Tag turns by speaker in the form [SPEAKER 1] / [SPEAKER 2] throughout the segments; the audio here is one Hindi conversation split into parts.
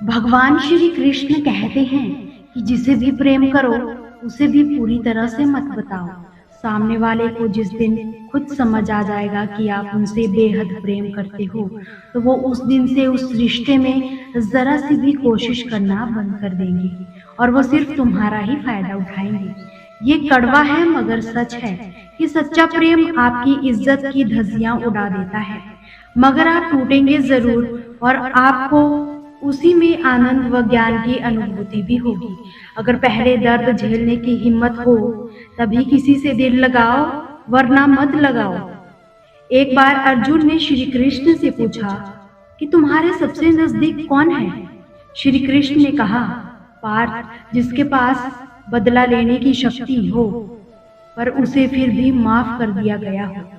[SPEAKER 1] भगवान श्री कृष्ण कहते हैं कि जिसे भी प्रेम करो उसे भी पूरी तरह से मत बताओ। सामने वाले को जिस दिन खुद समझ आ जाएगा कि आप उनसे बेहद प्रेम करते हो, तो वो उस दिन से उस रिश्ते में जरा सी भी कोशिश करना बंद कर देंगे और वो सिर्फ तुम्हारा ही फायदा उठाएंगे। ये कड़वा है मगर सच है कि सच्चा प्रेम आपकी इज्जत की धज्जियां उड़ा देता है, मगर आप टूटेंगे जरूर और आपको उसी में आनंद व ज्ञान की अनुभूति भी होगी। अगर पहले दर्द झेलने की हिम्मत हो तभी किसी से दिल लगाओ, वरना मत लगाओ। एक बार अर्जुन ने श्री कृष्ण से पूछा कि तुम्हारे सबसे नजदीक कौन है। श्री कृष्ण ने कहा, पार्थ, जिसके पास बदला लेने की शक्ति हो पर उसे फिर भी माफ कर दिया गया हो।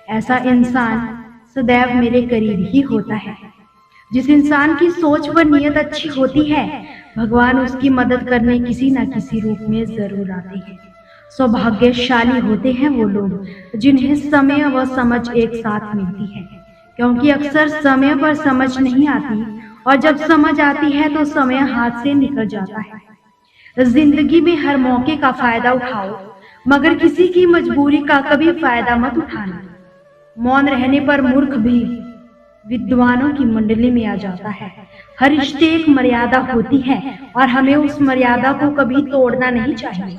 [SPEAKER 1] ऐसा इंसान सदैव मेरे करीब ही होता है। जिस इंसान की सोच व नीयत अच्छी होती है, भगवान उसकी मदद करने किसी न किसी रूप में जरूर आते हैं। सौभाग्यशाली होते हैं वो लोग जिन्हें समय व समझ एक साथ मिलती है, क्योंकि अक्सर समय पर समझ नहीं आती और जब समझ आती है तो समय हाथ से निकल जाता है। जिंदगी में हर मौके का फायदा उठाओ, मगर किसी की मजबूरी का कभी फायदा मत उठाना। मौन रहने पर मूर्ख भी विद्वानों की मंडली में आ जाता है। हर रिश्ते एक मर्यादा होती है और हमें उस मर्यादा को कभी तोड़ना नहीं चाहिए,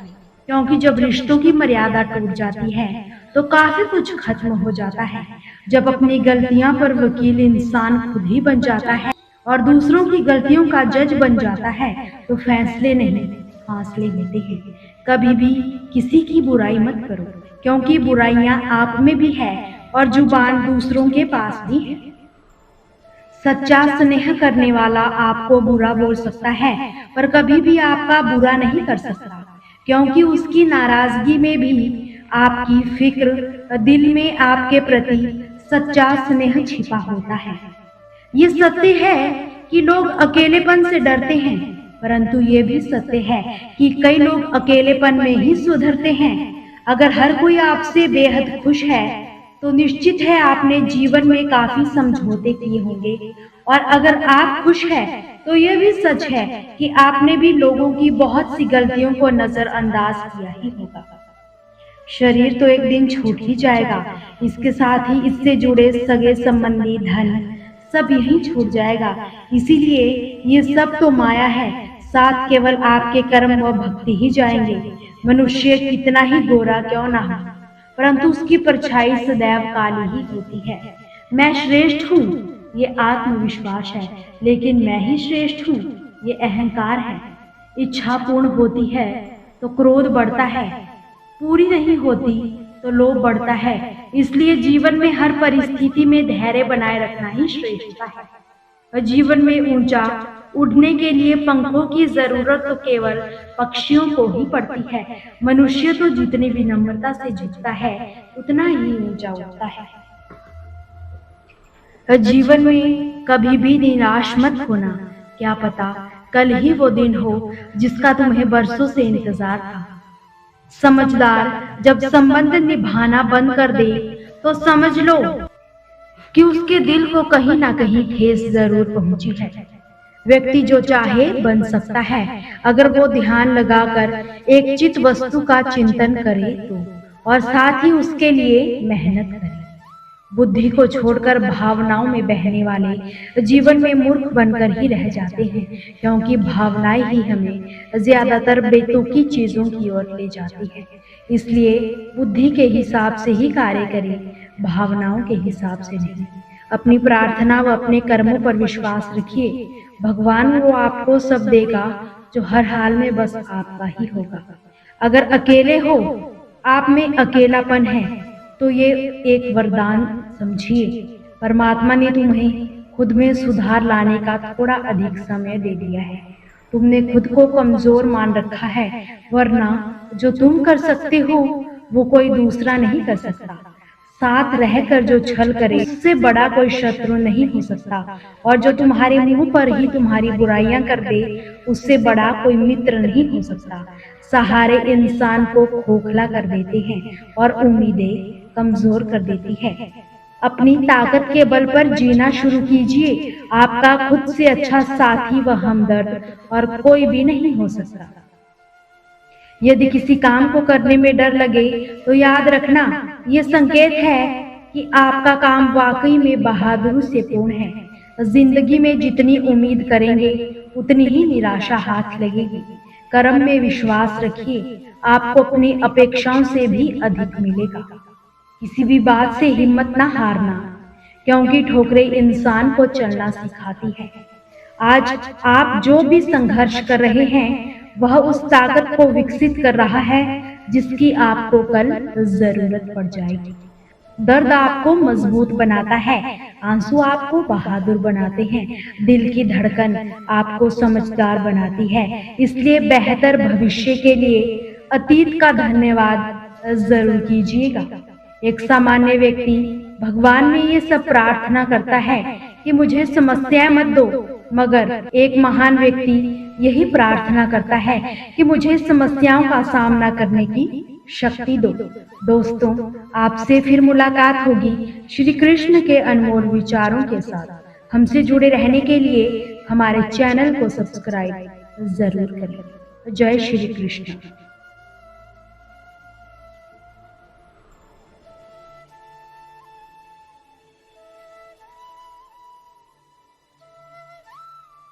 [SPEAKER 1] क्योंकि जब रिश्तों की मर्यादा टूट जाती है तो काफी कुछ खत्म हो जाता है। जब अपनी गलतियां पर वकील इंसान खुद ही बन जाता है और दूसरों की गलतियों का जज बन जाता है, तो फैसले नहीं फासले होते हैं। कभी भी किसी की बुराई मत करो, क्योंकि बुराइयां आप में भी है और जुबान दूसरों के पास भी है। सच्चा स्नेह करने वाला आपको बुरा बोल सकता है पर कभी भी आपका बुरा नहीं कर सकता, क्योंकि उसकी नाराजगी में भी आपकी फिक्र, दिल में आपके प्रति सच्चा स्नेह छिपा होता है। ये सत्य है कि लोग अकेलेपन से डरते हैं, परंतु ये भी सत्य है कि कई लोग अकेलेपन में ही सुधरते हैं। अगर हर कोई आपसे बेहद खुश है तो निश्चित है आपने जीवन में काफी समझौते किए होंगे, और अगर आप खुश हैं तो यह भी सच है कि आपने भी लोगों की बहुत सी गलतियों को नजरअंदाज किया ही होगा। शरीर तो एक दिन छूट ही जाएगा, इसके साथ ही इससे जुड़े सगे संबंधी, धन सब यही छूट जाएगा। इसीलिए ये सब तो माया है, साथ केवल आपके कर्म व भक्ति ही जाएंगे। मनुष्य कितना ही गोरा क्यों ना हो, परंतु उसकी परछाई सदैव काली ही होती है। मैं श्रेष्ठ हूँ, ये आत्मविश्वास है, लेकिन मैं ही श्रेष्ठ हूँ, ये अहंकार है। इच्छा पूर्ण होती है तो क्रोध बढ़ता है, पूरी नहीं होती तो लोभ बढ़ता है। इसलिए जीवन में हर परिस्थिति में धैर्य बनाए रखना ही श्रेष्ठता है। और जीवन में ऊंचा उड़ने के लिए पंखों की जरूरत तो केवल पक्षियों को ही पड़ती है। मनुष्य तो जितनी विनम्रता से झुकता है उतना ही ऊंचा उठता है। जीवन में कभी भी निराश मत होना, क्या पता कल ही वो दिन हो जिसका तुम्हें बरसों से इंतजार था। समझदार जब संबंध निभाना बंद कर दे तो समझ लो कि उसके दिल को कहीं ना कहीं ठेस जरूर पहुंची है। व्यक्ति जो चाहे बन सकता है अगर वो ध्यान लगाकर एक चित वस्तु का चिंतन करे तो, और साथ ही उसके लिए मेहनत करे। बुद्धि को छोड़कर भावनाओं में बहने वाले जीवन में मूर्ख बनकर ही रह जाते हैं, क्योंकि भावनाएं ही हमें ज्यादातर बेतुकी चीजों की ओर ले जाती है। इसलिए बुद्धि के हिसाब से ही कार्य करें, भावनाओं के हिसाब से नहीं। अपनी प्रार्थना व अपने कर्मों पर विश्वास रखिए, भगवान वो आपको सब देगा जो हर हाल में बस आपका ही होगा। अगर अकेले हो, आप में अकेलापन है, तो ये एक वरदान समझिए। परमात्मा ने तुम्हें खुद में सुधार लाने का थोड़ा अधिक समय दे दिया है। तुमने खुद को कमजोर मान रखा है, वरना जो तुम कर सकते हो वो कोई दूसरा नहीं कर सकता। साथ रहकर जो छल करे उससे बड़ा कोई शत्रु नहीं हो सकता, और जो तुम्हारे मुंह पर ही तुम्हारी बुराइयां कर दे उससे बड़ा कोई मित्र नहीं हो सकता। सहारे इंसान को खोखला कर देते हैं और उम्मीदें कमजोर कर देती है। अपनी ताकत के बल पर जीना शुरू कीजिए। आपका खुद से अच्छा साथी व हमदर्द और कोई भी नहीं हो सकता। यदि किसी काम को करने में डर लगे तो याद रखना, ये संकेत है कि आपका काम वाकई में बहादुरी से पूर्ण है। जिंदगी में जितनी उम्मीद करेंगे उतनी ही निराशा हाथ लगेगी। कर्म में विश्वास रखिए, आपको अपनी अपेक्षाओं से भी अधिक मिलेगा। किसी भी बात से हिम्मत ना हारना, क्योंकि ठोकरें इंसान को चलना सिखाती है। आज आप जो भी संघर्ष कर रहे हैं वह उस ताकत को विकसित कर रहा है जिसकी आपको कल जरूरत पड़ जाएगी। दर्द आपको मजबूत बनाता है, आंसू आपको बहादुर बनाते हैं, दिल की धड़कन आपको समझदार बनाती है। इसलिए बेहतर भविष्य के लिए अतीत का धन्यवाद जरूर कीजिएगा। एक सामान्य व्यक्ति भगवान में ये सब प्रार्थना करता है कि मुझे समस्याएं मत दो, मगर एक महान व्यक्ति यही प्रार्थना करता है कि मुझे समस्याओं का सामना करने की शक्ति दो। दोस्तों, आपसे फिर मुलाकात होगी श्री कृष्ण के अनमोल विचारों के साथ। हमसे जुड़े रहने के लिए हमारे चैनल को सब्सक्राइब जरूर करें। जय श्री कृष्ण।